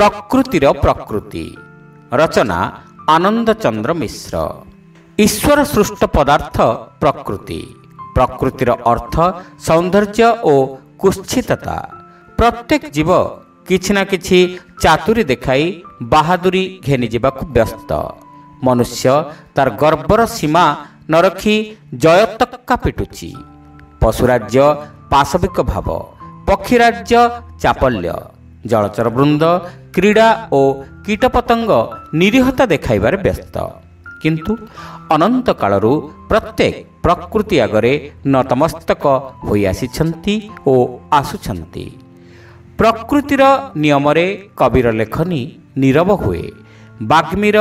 ପ୍ରକୃତିର ପ୍ରକୃତି। ରଚନା ଆନନ୍ଦ ଚନ୍ଦ୍ର ମିଶ୍ର। ଈଶ୍ୱର ସୃଷ୍ଟ ପଦାର୍ଥ ପ୍ରକୃତି। ପ୍ରକୃତିର ଅର୍ଥ ସୌନ୍ଦର୍ଯ୍ୟ ଓ କୁତ୍ସିତତା। ପ୍ରତ୍ୟେକ ଜୀବ କିଛି ନା କିଛି ଚାତୁରୀ ଦେଖାଇ ବାହାଦୁରୀ ଘେନିଯିବାକୁ ବ୍ୟସ୍ତ। ମନୁଷ୍ୟ ତାର ଗର୍ବର ସୀମା ନ ରଖି ଜୟତକ୍କା ପିଟୁଛି। ପଶୁରାଜ୍ୟ ପାଶବିକ ଭାବ, ପକ୍ଷୀରାଜ୍ୟ ଚାପଲ୍ୟ, ଜଳଚର ବୃନ୍ଦ କ୍ରୀଡ଼ା ଓ କୀଟପତଙ୍ଗ ନିରୀହତା ଦେଖାଇବାରେ ବ୍ୟସ୍ତ। କିନ୍ତୁ ଅନନ୍ତ କାଳରୁ ପ୍ରତ୍ୟେକ ପ୍ରକୃତି ଆଗରେ ନତମସ୍ତକ ହୋଇ ଆସିଛନ୍ତି ଓ ଆସୁଛନ୍ତି। ପ୍ରକୃତିର ନିୟମରେ କବିର ଲେଖନୀ ନୀରବ ହୁଏ, ବାଗ୍ମୀର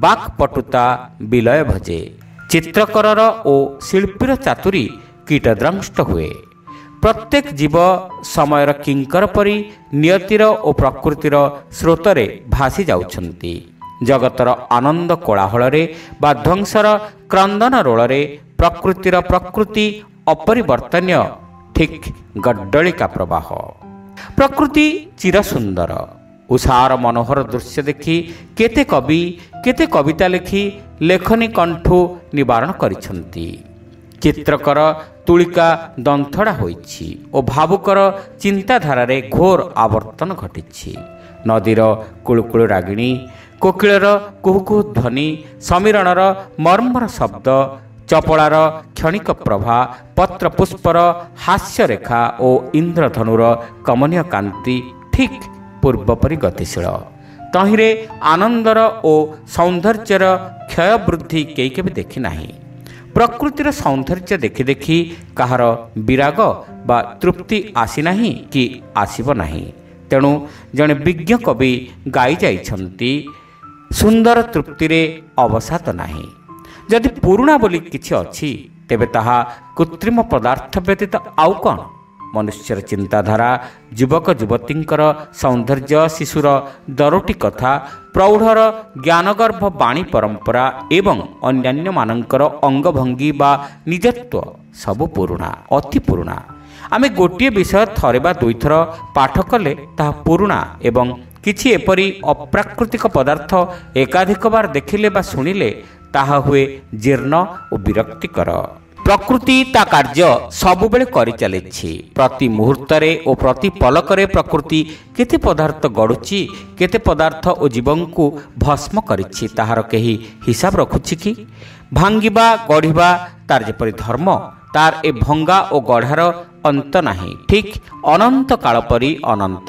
ବାକ୍ପଟୁତା ବିଲୟ ଭଜେ, ଚିତ୍ରକରର ଓ ଶିଳ୍ପୀର ଚାତୁରୀ କୀଟଦ୍ରଷ୍ଟ ହୁଏ। ପ୍ରତ୍ୟେକ ଜୀବ ସମୟର କିଙ୍କର ପରି ନିୟତିର ଓ ପ୍ରକୃତିର ସ୍ରୋତରେ ଭାସି ଯାଉଛନ୍ତି। ଜଗତର ଆନନ୍ଦ କୋଳାହଳରେ ବା ଧ୍ୱଂସର କ୍ରନ୍ଦନ ରୋଳରେ ପ୍ରକୃତିର ପ୍ରକୃତି ଅପରିବର୍ତ୍ତନୀୟ, ଠିକ୍ ଗଡ୍ଡଳିକା ପ୍ରବାହ। ପ୍ରକୃତି ଚିରସୁନ୍ଦର। ଉଷାର ମନୋହର ଦୃଶ୍ୟ ଦେଖି କେତେ କବି କେତେ କବିତା ଲେଖି ଲେଖନୀ କଣ୍ଠୁ ନିବାରଣ କରିଛନ୍ତି। ଚିତ୍ରକର ତୁଳିକା ଦନ୍ଥଡ଼ା ହୋଇଛି ଓ ଭାବୁକର ଚିନ୍ତାଧାରାରେ ଘୋର ଆବର୍ତ୍ତନ ଘଟିଛି। ନଦୀର କୁଳୁକୁଳୁ ରାଗିଣୀ, କୋକିଳର କୁହୁକୁହୁ ଧ୍ୱନି, ସମୀରଣର ମର୍ମର ଶବ୍ଦ, ଚପଳାର କ୍ଷଣିକ ପ୍ରଭା, ପତ୍ରପୁଷ୍ପର ହାସ୍ୟରେଖା ଓ ଇନ୍ଦ୍ରଧନୁର କମନୀୟ କାନ୍ତି ଠିକ୍ ପୂର୍ବପରି ଗତିଶୀଳ। ତହିଁରେ ଆନନ୍ଦର ଓ ସୌନ୍ଦର୍ଯ୍ୟର କ୍ଷୟ ବୃଦ୍ଧି କେହି କେବେ ଦେଖି ନାହିଁ। ପ୍ରକୃତିର ସୌନ୍ଦର୍ଯ୍ୟ ଦେଖି ଦେଖି କାହାର ବିରାଗ ବା ତୃପ୍ତି ଆସିନାହିଁ କି ଆସିବ ନାହିଁ। ତେଣୁ ଜଣେ ବିଜ୍ଞ କବି ଗାଇ ଯାଇଛନ୍ତି, ସୁନ୍ଦର ତୃପ୍ତିରେ ଅବସାଦ ନାହିଁ। ଯଦି ପୁରୁଣା ବୋଲି କିଛି ଅଛି, ତେବେ ତାହା କୃତ୍ରିମ ପଦାର୍ଥ ବ୍ୟତୀତ ଆଉ କ'ଣ? ମନୁଷ୍ୟର ଚିନ୍ତାଧାରା, ଯୁବକ ଯୁବତୀଙ୍କର ସୌନ୍ଦର୍ଯ୍ୟ, ଶିଶୁର ଦରୋଟି କଥା, ପ୍ରୌଢ଼ର ଜ୍ଞାନଗର୍ଭ ବାଣୀ ପରମ୍ପରା ଏବଂ ଅନ୍ୟାନ୍ୟମାନଙ୍କର ଅଙ୍ଗଭଙ୍ଗୀ ବା ନିଜତ୍ୱ ସବୁ ପୁରୁଣା, ଅତି ପୁରୁଣା। ଆମେ ଗୋଟିଏ ବିଷୟ ଥରେ ବା ଦୁଇଥର ପାଠ କଲେ ତାହା ପୁରୁଣା ଏବଂ କିଛି ଏପରି ଅପ୍ରାକୃତିକ ପଦାର୍ଥ ଏକାଧିକ ବାର ଦେଖିଲେ ବା ଶୁଣିଲେ ତାହା ହୁଏ ଜୀର୍ଣ୍ଣ ଓ ବିରକ୍ତିକର। ପ୍ରକୃତି ତା କାର୍ଯ୍ୟ ସବୁବେଳେ କରିଚାଲିଛି। ପ୍ରତି ମୁହୂର୍ତ୍ତରେ ଓ ପ୍ରତି ପଲକରେ ପ୍ରକୃତି କେତେ ପଦାର୍ଥ ଗଢ଼ୁଛି, କେତେ ପଦାର୍ଥ ଓ ଜୀବଙ୍କୁ ଭସ୍ମ କରିଛି, ତାହାର କେହି ହିସାବ ରଖୁଛି କି? ଭାଙ୍ଗିବା ଗଢ଼ିବା ତାର ଯେପରି ଧର୍ମ, ତାର ଏ ଭଙ୍ଗା ଓ ଗଢ଼ାର ଅନ୍ତ ନାହିଁ, ଠିକ୍ ଅନନ୍ତ କାଳ ପରି ଅନନ୍ତ।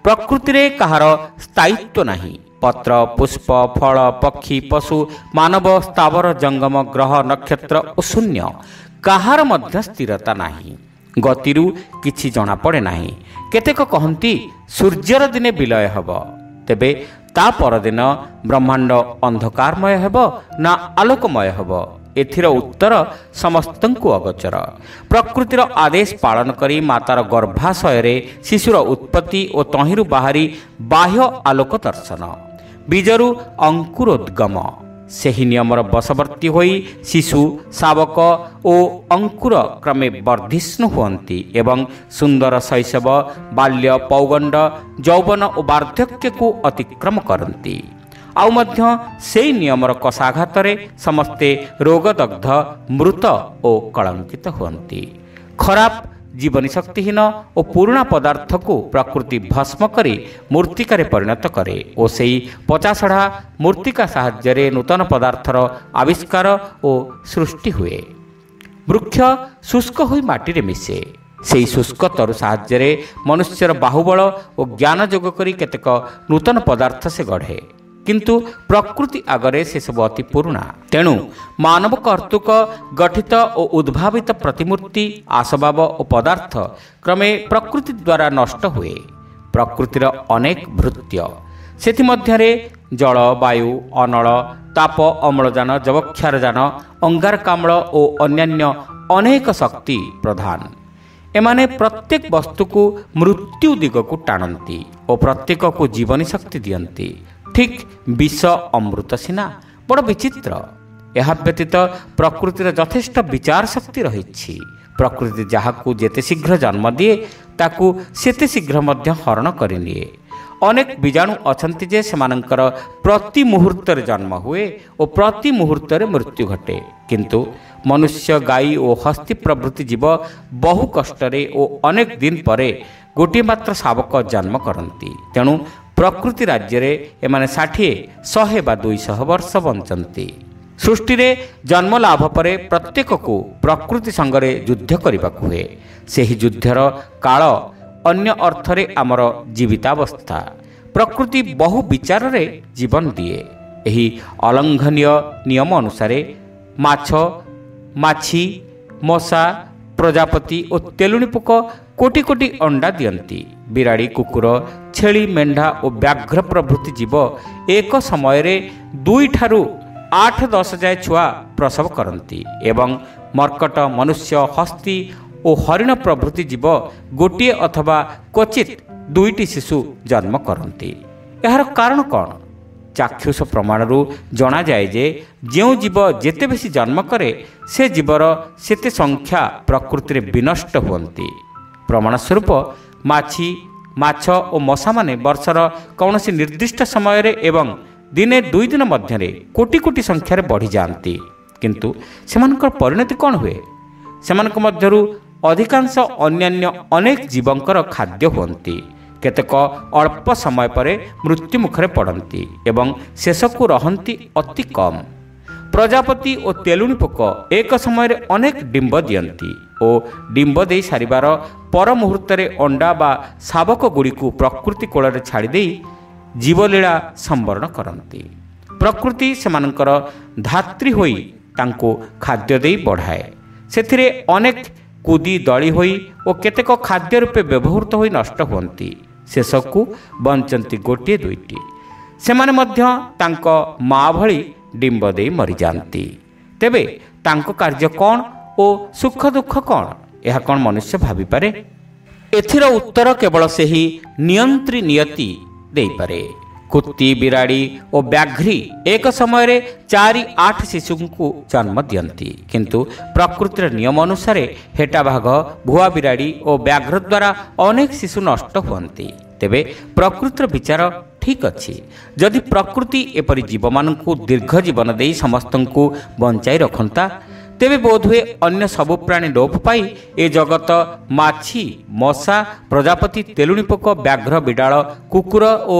ପ୍ରକୃତିରେ କାହାର ସ୍ଥାୟିତ୍ୱ ନାହିଁ। ପତ୍ର, ପୁଷ୍ପ, ଫଳ, ପକ୍ଷୀ, ପଶୁ, ମାନବ, ସ୍ଥାବର, ଜଙ୍ଗମ, ଗ୍ରହ, ନକ୍ଷତ୍ର ଓ ଶୂନ୍ୟ, କାହାର ମଧ୍ୟ ସ୍ଥିରତା ନାହିଁ। ଗତିରୁ କିଛି ଜଣାପଡ଼େ ନାହିଁ। କେତେକ କହନ୍ତି ସୂର୍ଯ୍ୟର ଦିନେ ବିଲୟ ହେବ, ତେବେ ତା ପରଦିନ ବ୍ରହ୍ମାଣ୍ଡ ଅନ୍ଧକାରମୟ ହେବ ନା ଆଲୋକମୟ ହେବ, ଏଥିର ଉତ୍ତର ସମସ୍ତଙ୍କୁ ଅଗୋଚର। ପ୍ରକୃତିର ଆଦେଶ ପାଳନ କରି ମାତାର ଗର୍ଭାଶୟରେ ଶିଶୁର ଉତ୍ପତ୍ତି ଓ ତହିଁରୁ ବାହାରି ବାହ୍ୟ ଆଲୋକ ଦର୍ଶନ, ବୀଜରୁ ଅଙ୍କୁରୋଦ୍ଗମ, ସେହି ନିୟମର ବଶବର୍ତ୍ତୀ ହୋଇ ଶିଶୁ, ଶାବକ ଓ ଅଙ୍କୁର କ୍ରମେ ବର୍ଦ୍ଧିଷ୍ଣୁ ହୁଅନ୍ତି ଏବଂ ସୁନ୍ଦର ଶୈଶବ, ବାଲ୍ୟ, ପୌଗଣ୍ଡ, ଯୌବନ ଓ ବାର୍ଦ୍ଧକ୍ୟକୁ ଅତିକ୍ରମ କରନ୍ତି। ଆଉ ମଧ୍ୟ ସେହି ନିୟମର କଷାଘାତରେ ସମସ୍ତେ ରୋଗଦଗ୍ଧ, ମୃତ ଓ କଳଙ୍କିତ ହୁଅନ୍ତି। ଖରାପ, ଜୀବନୀ ଶକ୍ତିହୀନ ଓ ପୁରୁଣା ପଦାର୍ଥକୁ ପ୍ରକୃତି ଭସ୍ମ କରି ମୂର୍ତ୍ତିକାରେ ପରିଣତ କରେ ଓ ସେହି ପଚାସଢ଼ା ମୂର୍ତ୍ତିକା ସାହାଯ୍ୟରେ ନୂତନ ପଦାର୍ଥର ଆବିଷ୍କାର ଓ ସୃଷ୍ଟି ହୁଏ। ବୃକ୍ଷ ଶୁଷ୍କ ହୋଇ ମାଟିରେ ମିଶେ। ସେହି ଶୁଷ୍କ ତରୁ ସାହାଯ୍ୟରେ ମନୁଷ୍ୟର ବାହୁବଳ ଓ ଜ୍ଞାନ ଯୋଗ କରି କେତେକ ନୂତନ ପଦାର୍ଥ ସେ ଗଢ଼େ। କିନ୍ତୁ ପ୍ରକୃତି ଆଗରେ ସେସବୁ ଅତି ପୁରୁଣା। ତେଣୁ ମାନବ କର୍ତ୍ତୃକ ଗଠିତ ଓ ଉଦ୍ଭାବିତ ପ୍ରତିମୂର୍ତ୍ତି, ଆସବାବ ଓ ପଦାର୍ଥ କ୍ରମେ ପ୍ରକୃତି ଦ୍ୱାରା ନଷ୍ଟ ହୁଏ। ପ୍ରକୃତିର ଅନେକ ଭୃତ୍ୟ, ସେଥିମଧ୍ୟରେ ଜଳ, ବାୟୁ, ଅନଳ, ତାପ, ଅମ୍ଳଜାନ, ଯବକ୍ଷାରଜାନ, ଅଙ୍ଗାରକାମ୍ଳ ଓ ଅନ୍ୟାନ୍ୟ ଅନେକ ଶକ୍ତି ପ୍ରଧାନ। ଏମାନେ ପ୍ରତ୍ୟେକ ବସ୍ତୁକୁ ମୃତ୍ୟୁ ଦିଗକୁ ଟାଣନ୍ତି ଓ ପ୍ରତ୍ୟେକକୁ ଜୀବନୀ ଶକ୍ତି ଦିଅନ୍ତି। ଠିକ୍ ବିଷ ଅମୃତ ସିନା, ବଡ଼ ବିଚିତ୍ର। ଏହା ବ୍ୟତୀତ ପ୍ରକୃତିର ଯଥେଷ୍ଟ ବିଚାର ଶକ୍ତି ରହିଛି। ପ୍ରକୃତି ଯାହାକୁ ଯେତେ ଶୀଘ୍ର ଜନ୍ମ ଦିଏ, ତାକୁ ସେତେ ଶୀଘ୍ର ମଧ୍ୟ ହରଣ କରିନିଏ। ଅନେକ ବୀଜାଣୁ ଅଛନ୍ତି ଯେ ସେମାନଙ୍କର ପ୍ରତି ମୁହୂର୍ତ୍ତରେ ଜନ୍ମ ହୁଏ ଓ ପ୍ରତି ମୁହୂର୍ତ୍ତରେ ମୃତ୍ୟୁ ଘଟେ। କିନ୍ତୁ ମନୁଷ୍ୟ, ଗାଈ ଓ ହସ୍ତୀ ପ୍ରଭୃତି ଜୀବ ବହୁ କଷ୍ଟରେ ଓ ଅନେକ ଦିନ ପରେ ଗୋଟିଏ ମାତ୍ର ଶାବକ ଜନ୍ମ କରନ୍ତି। ତେଣୁ ପ୍ରକୃତି ରାଜ୍ୟରେ ଏମାନେ 60, 100 ବା 200 ବର୍ଷ ବଞ୍ଚନ୍ତି। ସୃଷ୍ଟିରେ ଜନ୍ମ ଲାଭ ପରେ ପ୍ରତ୍ୟେକକୁ ପ୍ରକୃତି ସଙ୍ଗରେ ଯୁଦ୍ଧ କରିବାକୁ ହୁଏ। ସେହି ଯୁଦ୍ଧର କାଳ ଅନ୍ୟ ଅର୍ଥରେ ଆମର ଜୀବିତାବସ୍ଥା। ପ୍ରକୃତି ବହୁ ବିଚାରରେ ଜୀବନ ଦିଏ। ଏହି ଅଲଙ୍ଘନୀୟ ନିୟମ ଅନୁସାରେ ମାଛ, ମାଛି, ମଶା, ପ୍ରଜାପତି ଓ ତେଲୁଣି ପୋକ କୋଟି କୋଟି ଅଣ୍ଡା ଦିଅନ୍ତି। ବିରାଡ଼ି, କୁକୁର, ଛେଳି, ମେଣ୍ଢା ଓ ବ୍ୟାଘ୍ର ପ୍ରଭୃତି ଜୀବ ଏକ ସମୟରେ 2 ଠାରୁ 8-10 ଯାଏ ଛୁଆ ପ୍ରସବ କରନ୍ତି ଏବଂ ମର୍କଟ, ମନୁଷ୍ୟ, ହସ୍ତୀ ଓ ହରିଣ ପ୍ରଭୃତି ଜୀବ ଗୋଟିଏ ଅଥବା କ୍ୱଚିତ୍ 2ଟି ଶିଶୁ ଜନ୍ମ କରନ୍ତି। ଏହାର କାରଣ କ'ଣ? ଚାକ୍ଷୁଷ ପ୍ରମାଣରୁ ଜଣାଯାଏ ଯେ ଯେଉଁ ଜୀବ ଯେତେ ବେଶୀ ଜନ୍ମ କରେ ସେ ଜୀବର ସେତେ ସଂଖ୍ୟା ପ୍ରକୃତିରେ ବିନଷ୍ଟ ହୁଅନ୍ତି। ପ୍ରମାଣ ସ୍ୱରୂପ ମାଛି, ମାଛ ଓ ମଶାମାନେ ବର୍ଷର କୌଣସି ନିର୍ଦ୍ଦିଷ୍ଟ ସମୟରେ ଏବଂ ଦିନେ 2 ଦିନ ମଧ୍ୟରେ କୋଟି କୋଟି ସଂଖ୍ୟାରେ ବଢ଼ିଯାଆନ୍ତି। କିନ୍ତୁ ସେମାନଙ୍କର ପରିଣତି କ'ଣ ହୁଏ? ସେମାନଙ୍କ ମଧ୍ୟରୁ ଅଧିକାଂଶ ଅନ୍ୟାନ୍ୟ ଅନେକ ଜୀବଙ୍କର ଖାଦ୍ୟ ହୁଅନ୍ତି। କେତେକ ଅଳ୍ପ ସମୟ ପରେ ମୃତ୍ୟୁ ମୁଖରେ ପଡ଼ନ୍ତି ଏବଂ ଶେଷକୁ ରହନ୍ତି ଅତି କମ୍। ପ୍ରଜାପତି ଓ ତେଲୁଣି ପୋକ ଏକ ସମୟରେ ଅନେକ ଡିମ୍ବ ଦିଅନ୍ତି ଓ ଡିମ୍ବ ଦେଇ ସାରିବାର ପର ମୁହୂର୍ତ୍ତରେ ଅଣ୍ଡା ବା ଶାବକଗୁଡ଼ିକୁ ପ୍ରକୃତି କୋଳରେ ଛାଡ଼ିଦେଇ ଜୀବଲୀଳା ସମ୍ବରଣ କରନ୍ତି। ପ୍ରକୃତି ସେମାନଙ୍କର ଧାତ୍ରୀ ହୋଇ ତାଙ୍କୁ ଖାଦ୍ୟ ଦେଇ ବଢ଼ାଏ। ସେଥିରେ ଅନେକ କୁଦି ଦଳି ହୋଇ ଓ କେତେକ ଖାଦ୍ୟ ରୂପେ ବ୍ୟବହୃତ ହୋଇ ନଷ୍ଟ ହୁଅନ୍ତି। ଶେଷକୁ ବଞ୍ଚନ୍ତି 1-2ଟି। ସେମାନେ ମଧ୍ୟ ତାଙ୍କ ମା ଭଳି ଡିମ୍ବ ଦେଇ ମରିଯାଆନ୍ତି। ତେବେ ତାଙ୍କ କାର୍ଯ୍ୟ କ'ଣ ଓ ସୁଖ ଦୁଃଖ କ'ଣ? ଏହା କ'ଣ ମନୁଷ୍ୟ ଭାବିପାରେ? ଏଥିର ଉତ୍ତର କେବଳ ସେହି ନିୟନ୍ତ୍ରୀ ନିୟତି ଦେଇପାରେ। କୁତି, ବିରାଡ଼ି ଓ ବ୍ୟାଘ୍ରୀ ଏକ ସମୟରେ 4-8 ଶିଶୁଙ୍କୁ ଜନ୍ମ ଦିଅନ୍ତି। କିନ୍ତୁ ପ୍ରକୃତିର ନିୟମ ଅନୁସାରେ ହେଟା ବାଘ, ଭୁଆ ବିରାଡ଼ି ଓ ବ୍ୟାଘ୍ର ଦ୍ୱାରା ଅନେକ ଶିଶୁ ନଷ୍ଟ ହୁଅନ୍ତି। ତେବେ ପ୍ରକୃତିର ବିଚାର ଠିକ୍ ଅଛି। ଯଦି ପ୍ରକୃତି ଏପରି ଜୀବମାନଙ୍କୁ ଦୀର୍ଘ ଜୀବନ ଦେଇ ସମସ୍ତଙ୍କୁ ବଞ୍ଚାଇ ରଖନ୍ତା, ତେବେ ବୋଧହୁଏ ଅନ୍ୟ ସବୁ ପ୍ରାଣୀ ଲୋପ ପାଇ ଏ ଜଗତ ମାଛି, ମଶା, ପ୍ରଜାପତି, ତେଲୁଣି ପୋକ, ବ୍ୟାଘ୍ର, ବିଡ଼ାଳ, କୁକୁର ଓ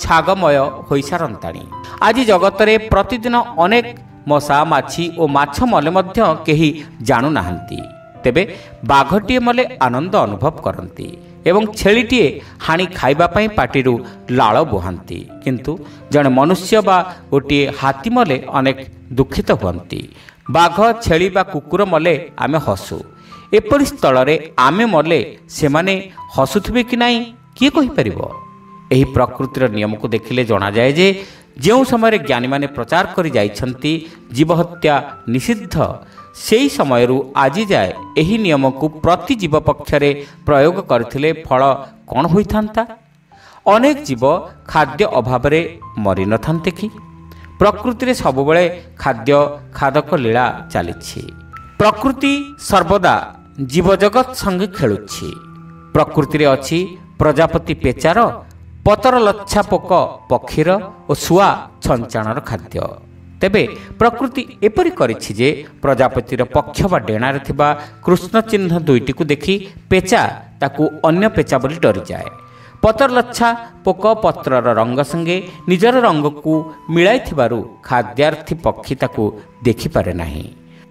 ଛାଗମୟ ହୋଇସାରନ୍ତାଣି। ଆଜି ଜଗତରେ ପ୍ରତିଦିନ ଅନେକ ମଶା, ମାଛି ଓ ମାଛ ମଲେ ମଧ୍ୟ କେହି ଜାଣୁନାହାନ୍ତି। ତେବେ ବାଘଟିଏ ମଲେ ଆନନ୍ଦ ଅନୁଭବ କରନ୍ତି ଏବଂ ଛେଳିଟିଏ ହାଣି ଖାଇବା ପାଇଁ ପାଟିରୁ ଲାଳ ବୁହାନ୍ତି। କିନ୍ତୁ ଜଣେ ମନୁଷ୍ୟ ବା ଗୋଟିଏ ହାତୀ ମଲେ ଅନେକ ଦୁଃଖିତ ହୁଅନ୍ତି। ବାଘ, ଛେଳି ବା କୁକୁର ମଲେ ଆମେ ହସୁ। ଏପରି ସ୍ଥଳରେ ଆମେ ମଲେ ସେମାନେ ହସୁଥିବେ କି ନାହିଁ କିଏ କହିପାରିବ? ଏହି ପ୍ରକୃତିର ନିୟମକୁ ଦେଖିଲେ ଜଣାଯାଏ ଯେ ଯେଉଁ ସମୟରେ ଜ୍ଞାନୀମାନେ ପ୍ରଚାର କରି ଯାଇଛନ୍ତି ଜୀବହତ୍ୟା ନିଷିଦ୍ଧ, ସେହି ସମୟରୁ ଆଜି ଯାଏ ଏହି ନିୟମକୁ ପ୍ରତି ଜୀବ ପକ୍ଷରେ ପ୍ରୟୋଗ କରିଥିଲେ ଫଳ କ'ଣ ହୋଇଥାନ୍ତା? ଅନେକ ଜୀବ ଖାଦ୍ୟ ଅଭାବରେ ମରିନଥାନ୍ତେ କି? ପ୍ରକୃତିରେ ସବୁବେଳେ ଖାଦ୍ୟ ଖାଦକ ଲୀଳା ଚାଲିଛି। ପ୍ରକୃତି ସର୍ବଦା ଜୀବଜଗତ ସଙ୍ଗେ ଖେଳୁଛି। ପ୍ରକୃତିରେ ଅଛି ପ୍ରଜାପତି ପେଚାର, ପତର ଲଚ୍ଛା ପୋକ ପକ୍ଷୀର ଓ ଶୁଆ ଛଞ୍ଚାଣର ଖାଦ୍ୟ। ତେବେ ପ୍ରକୃତି ଏପରି କରିଛି ଯେ ପ୍ରଜାପତିର ପକ୍ଷ ବା ଡେଣାରେ ଥିବା କୃଷ୍ଣ ଚିହ୍ନ 2ଟିକୁ ଦେଖି ପେଚା ତାକୁ ଅନ୍ୟ ପେଚା ବୋଲି ଡରିଯାଏ। ପତର ଲଚ୍ଛା ପୋକ ପତ୍ରର ରଙ୍ଗ ସଙ୍ଗେ ନିଜର ରଙ୍ଗକୁ ମିଳାଇଥିବାରୁ ଖାଦ୍ୟାର୍ଥୀ ପକ୍ଷୀ ତାକୁ ଦେଖିପାରେ ନାହିଁ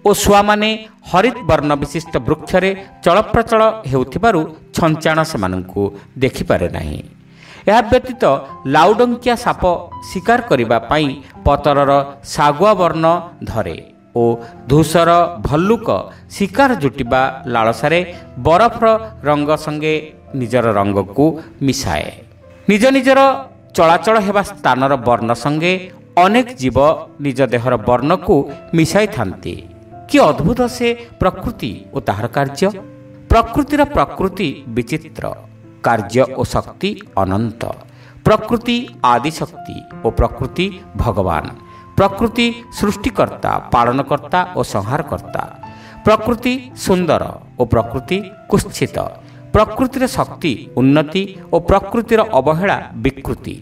ଓ ଶୁଆମାନେ ହରିତ ବର୍ଣ୍ଣ ବିଶିଷ୍ଟ ବୃକ୍ଷରେ ଚଳପ୍ରଚଳ ହେଉଥିବାରୁ ଛଞ୍ଚାଣ ସେମାନଙ୍କୁ ଦେଖିପାରେ ନାହିଁ। ଏହା ବ୍ୟତୀତ ଲାଉଡଙ୍କିଆ ସାପ ଶିକାର କରିବା ପାଇଁ ପତରର ଶାଗୁଆ ବର୍ଣ୍ଣ ଧରେ ଓ ଧୂସର ଭଲ୍ଲୁକ ଶିକାର ଜୁଟିବା ଲାଳସାରେ ବରଫର ରଙ୍ଗ ସଙ୍ଗେ ନିଜର ରଙ୍ଗକୁ ମିଶାଏ। ନିଜ ନିଜର ଚଳାଚଳ ହେବା ସ୍ଥାନର ବର୍ଣ୍ଣ ସଙ୍ଗେ ଅନେକ ଜୀବ ନିଜ ଦେହର ବର୍ଣ୍ଣକୁ ମିଶାଇଥାନ୍ତି। କି ଅଦ୍ଭୁତ ସେ ପ୍ରକୃତି ଓ ତାହାର କାର୍ଯ୍ୟ! ପ୍ରକୃତିର ପ୍ରକୃତି ବିଚିତ୍ର, କାର୍ଯ୍ୟ ଓ ଶକ୍ତି ଅନନ୍ତ। ପ୍ରକୃତି ଆଦିଶକ୍ତି ଓ ପ୍ରକୃତି ଭଗବାନ। ପ୍ରକୃତି ସୃଷ୍ଟିକର୍ତ୍ତା, ପାଳନକର୍ତ୍ତା ଓ ସଂହାରକର୍ତ୍ତା। ପ୍ରକୃତି ସୁନ୍ଦର ଓ ପ୍ରକୃତି କୁତ୍ସିତ। ପ୍ରକୃତିର ଶକ୍ତି ଉନ୍ନତି ଓ ପ୍ରକୃତିର ଅବହେଳା ବିକୃତି।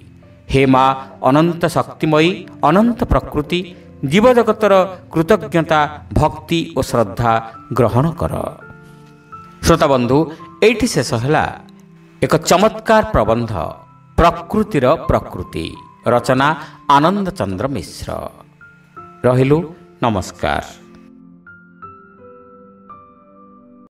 ହେ ମା ଅନନ୍ତ ଶକ୍ତିମୟୀ, ଅନନ୍ତ ପ୍ରକୃତି, ଜୀବଜଗତର କୃତଜ୍ଞତା, ଭକ୍ତି ଓ ଶ୍ରଦ୍ଧା ଗ୍ରହଣ କର। ଶ୍ରୋତାବନ୍ଧୁ, ଏଇଠି ଶେଷ ହେଲା ଏକ ଚମତ୍କାର ପ୍ରବନ୍ଧ ପ୍ରକୃତିର ପ୍ରକୃତି, ରଚନା ଆନନ୍ଦ ଚନ୍ଦ୍ର ମିଶ୍ର। ରହିଲୁ, ନମସ୍କାର।